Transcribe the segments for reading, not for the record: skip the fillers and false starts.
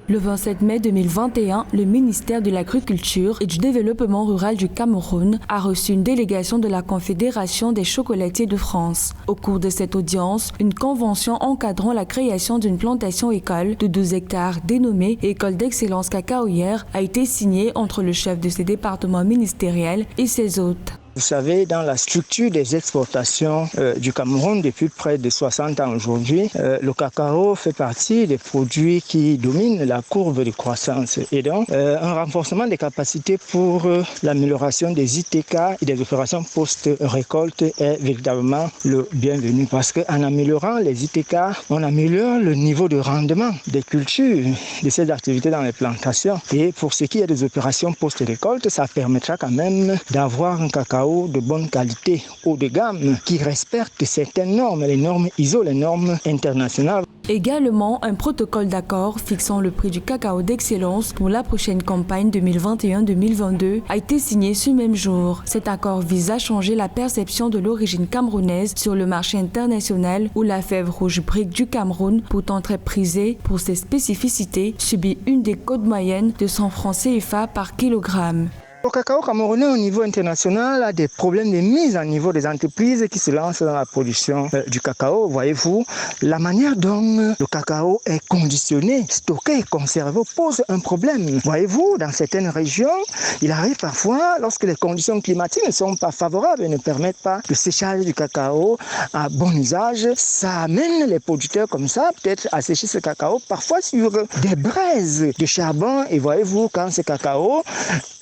Le 27 mai 2021, le ministère de l'Agriculture et du Développement rural du Cameroun a reçu une délégation de la Confédération des chocolatiers de France. Au cours de cette audience, une convention encadrant la création d'une plantation-école de 12 hectares dénommée École d'excellence cacaoyère a été signée entre le chef de ces départements ministériels et ses hôtes. Vous savez, dans la structure des exportations du Cameroun depuis près de 60 ans aujourd'hui, le cacao fait partie des produits qui dominent la courbe de croissance. Et donc, un renforcement des capacités pour l'amélioration des ITK et des opérations post-récolte est véritablement le bienvenu. Parce qu'en améliorant les ITK, on améliore le niveau de rendement des cultures, de ces activités dans les plantations. Et pour ce qui est des opérations post-récolte, ça permettra quand même d'avoir un cacao de bonne qualité, haut de gamme, qui respecte certaines normes, les normes ISO, les normes internationales. Également, un protocole d'accord fixant le prix du cacao d'excellence pour la prochaine campagne 2021-2022 a été signé ce même jour. Cet accord vise à changer la perception de l'origine camerounaise sur le marché international où la fève rouge brique du Cameroun, pourtant très prisée pour ses spécificités, subit une des cotes moyennes de 100 francs CFA par kilogramme. Le cacao camerounais au niveau international a des problèmes de mise à niveau des entreprises qui se lancent dans la production du cacao. Voyez-vous, la manière dont le cacao est conditionné, stocké, conservé pose un problème. Voyez-vous, dans certaines régions, il arrive parfois, lorsque les conditions climatiques ne sont pas favorables et ne permettent pas le séchage du cacao à bon usage, ça amène les producteurs comme ça peut-être à sécher ce cacao parfois sur des braises de charbon. Et voyez-vous, quand ce cacao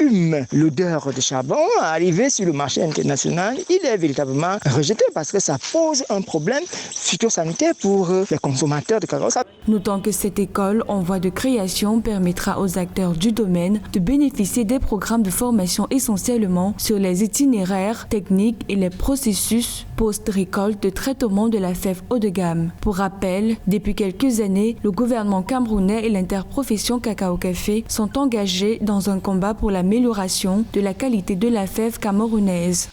hume l'odeur de charbon, arrivé sur le marché international, il est véritablement rejeté parce que ça pose un problème phytosanitaire pour les consommateurs de cacao. Notons que cette école en voie de création permettra aux acteurs du domaine de bénéficier des programmes de formation essentiellement sur les itinéraires techniques et les processus post-récolte de traitement de la fève haut de gamme. Pour rappel, depuis quelques années, le gouvernement camerounais et l'interprofession cacao-café sont engagés dans un combat pour l'amélioration de la qualité de la fève camerounaise.